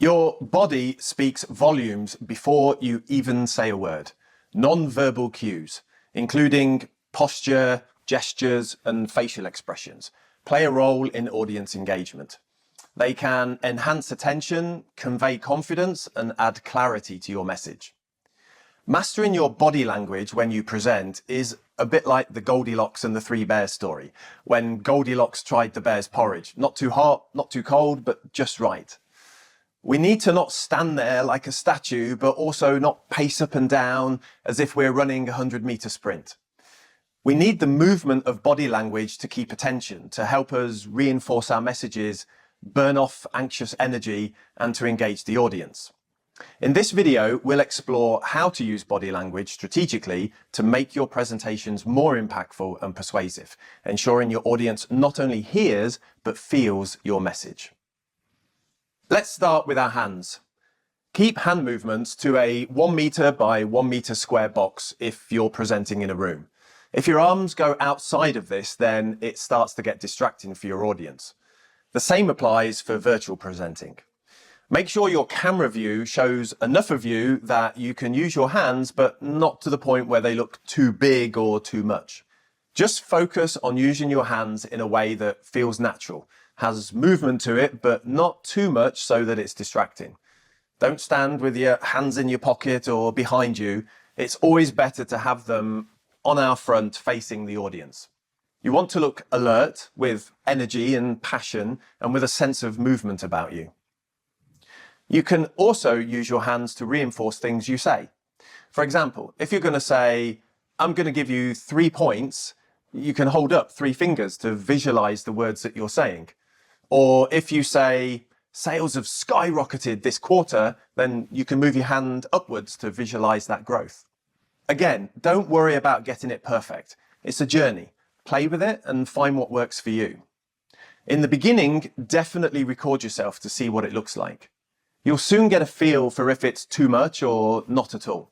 Your body speaks volumes before you even say a word. Non-verbal cues, including posture, gestures, and facial expressions, play a role in audience engagement. They can enhance attention, convey confidence, and add clarity to your message. Mastering your body language when you present is a bit like the Goldilocks and the Three Bears story, when Goldilocks tried the bear's porridge. Not too hot, not too cold, but just right. We need to not stand there like a statue, but also not pace up and down as if we're running a 100-meter sprint. We need the movement of body language to keep attention, to help us reinforce our messages, burn off anxious energy, and to engage the audience. In this video, we'll explore how to use body language strategically to make your presentations more impactful and persuasive, ensuring your audience not only hears, but feels your message. Let's start with our hands. Keep hand movements to a 1 meter by 1 meter square box if you're presenting in a room. If your arms go outside of this, then it starts to get distracting for your audience. The same applies for virtual presenting. Make sure your camera view shows enough of you that you can use your hands, but not to the point where they look too big or too much. Just focus on using your hands in a way that feels natural, has movement to it, but not too much so that it's distracting. Don't stand with your hands in your pocket or behind you. It's always better to have them on our front facing the audience. You want to look alert, with energy and passion, and with a sense of movement about you. You can also use your hands to reinforce things you say. For example, if you're going to say, I'm going to give you 3 points, you can hold up 3 fingers to visualize the words that you're saying. Or if you say, sales have skyrocketed this quarter, then you can move your hand upwards to visualize that growth. Again, don't worry about getting it perfect. It's a journey. Play with it and find what works for you. In the beginning, definitely record yourself to see what it looks like. You'll soon get a feel for if it's too much or not at all.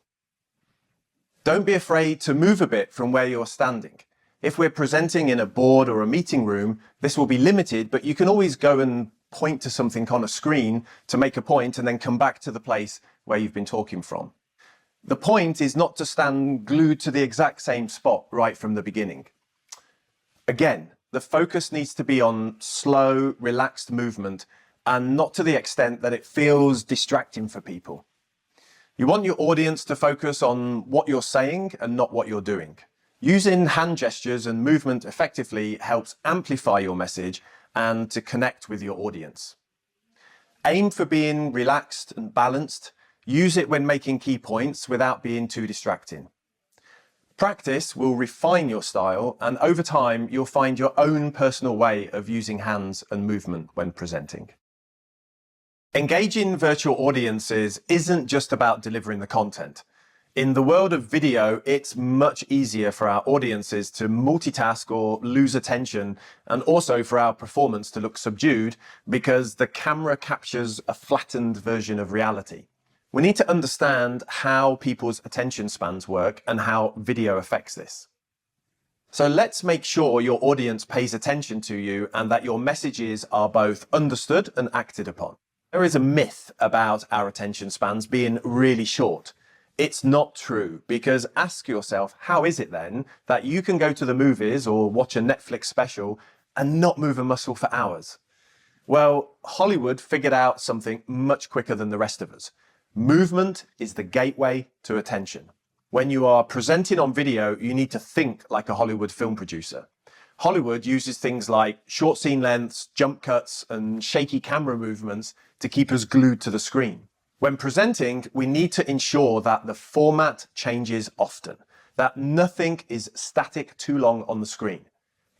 Don't be afraid to move a bit from where you're standing. If we're presenting in a board or a meeting room, this will be limited, but you can always go and point to something on a screen to make a point and then come back to the place where you've been talking from. The point is not to stand glued to the exact same spot right from the beginning. Again, the focus needs to be on slow, relaxed movement and not to the extent that it feels distracting for people. You want your audience to focus on what you're saying and not what you're doing. Using hand gestures and movement effectively helps amplify your message and to connect with your audience. Aim for being relaxed and balanced. Use it when making key points without being too distracting. Practice will refine your style, and over time, you'll find your own personal way of using hands and movement when presenting. Engaging virtual audiences isn't just about delivering the content. In the world of video, it's much easier for our audiences to multitask or lose attention, and also for our performance to look subdued because the camera captures a flattened version of reality. We need to understand how people's attention spans work and how video affects this. So let's make sure your audience pays attention to you and that your messages are both understood and acted upon. There is a myth about our attention spans being really short. It's not true, because ask yourself, how is it then that you can go to the movies or watch a Netflix special and not move a muscle for hours? Well, Hollywood figured out something much quicker than the rest of us. Movement is the gateway to attention. When you are presenting on video, you need to think like a Hollywood film producer. Hollywood uses things like short scene lengths, jump cuts, and shaky camera movements to keep us glued to the screen. When presenting, we need to ensure that the format changes often, that nothing is static too long on the screen.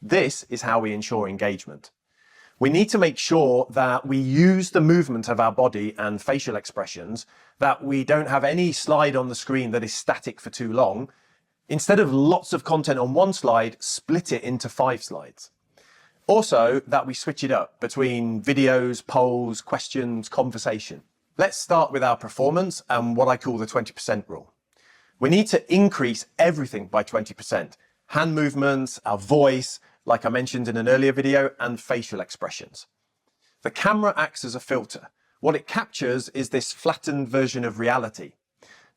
This is how we ensure engagement. We need to make sure that we use the movement of our body and facial expressions, that we don't have any slide on the screen that is static for too long. Instead of lots of content on one slide, split it into 5 slides. Also, that we switch it up between videos, polls, questions, conversation. Let's start with our performance and what I call the 20% rule. We need to increase everything by 20%. Hand movements, our voice, like I mentioned in an earlier video, and facial expressions. The camera acts as a filter. What it captures is this flattened version of reality.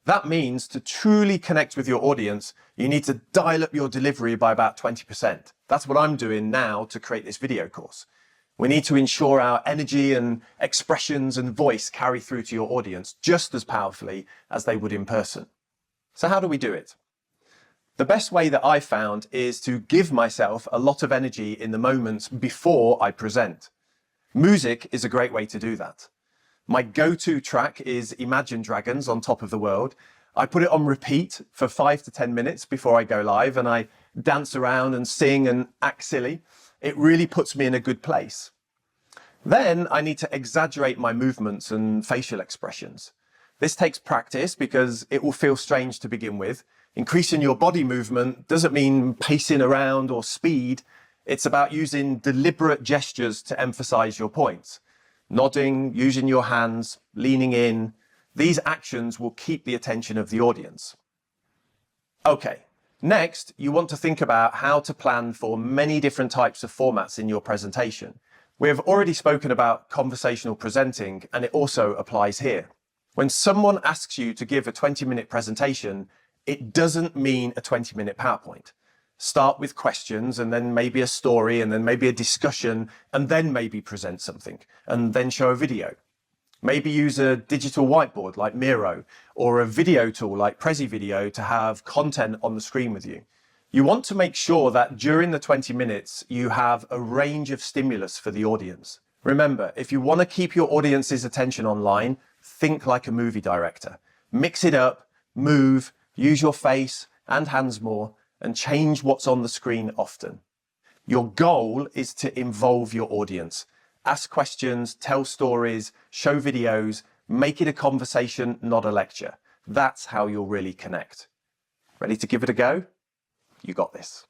That means to truly connect with your audience, you need to dial up your delivery by about 20%. That's what I'm doing now to create this video course. We need to ensure our energy and expressions and voice carry through to your audience just as powerfully as they would in person. So how do we do it? The best way that I found is to give myself a lot of energy in the moments before I present. Music is a great way to do that. My go-to track is Imagine Dragons on Top of the World. I put it on repeat for 5 to 10 minutes before I go live, and I dance around and sing and act silly. It really puts me in a good place. Then I need to exaggerate my movements and facial expressions. This takes practice because it will feel strange to begin with. Increasing your body movement doesn't mean pacing around or speed. It's about using deliberate gestures to emphasize your points. Nodding, using your hands, leaning in. These actions will keep the attention of the audience. Okay, next, you want to think about how to plan for many different types of formats in your presentation. We have already spoken about conversational presenting, and it also applies here. When someone asks you to give a 20-minute presentation, it doesn't mean a 20-minute PowerPoint. Start with questions and then maybe a story and then maybe a discussion and then maybe present something and then show a video. Maybe use a digital whiteboard like Miro or a video tool like Prezi Video to have content on the screen with you. You want to make sure that during the 20 minutes, you have a range of stimulus for the audience. Remember, if you want to keep your audience's attention online, think like a movie director. Mix it up, move, use your face and hands more, and change what's on the screen often. Your goal is to involve your audience. Ask questions, tell stories, show videos, make it a conversation, not a lecture. That's how you'll really connect. Ready to give it a go? You got this.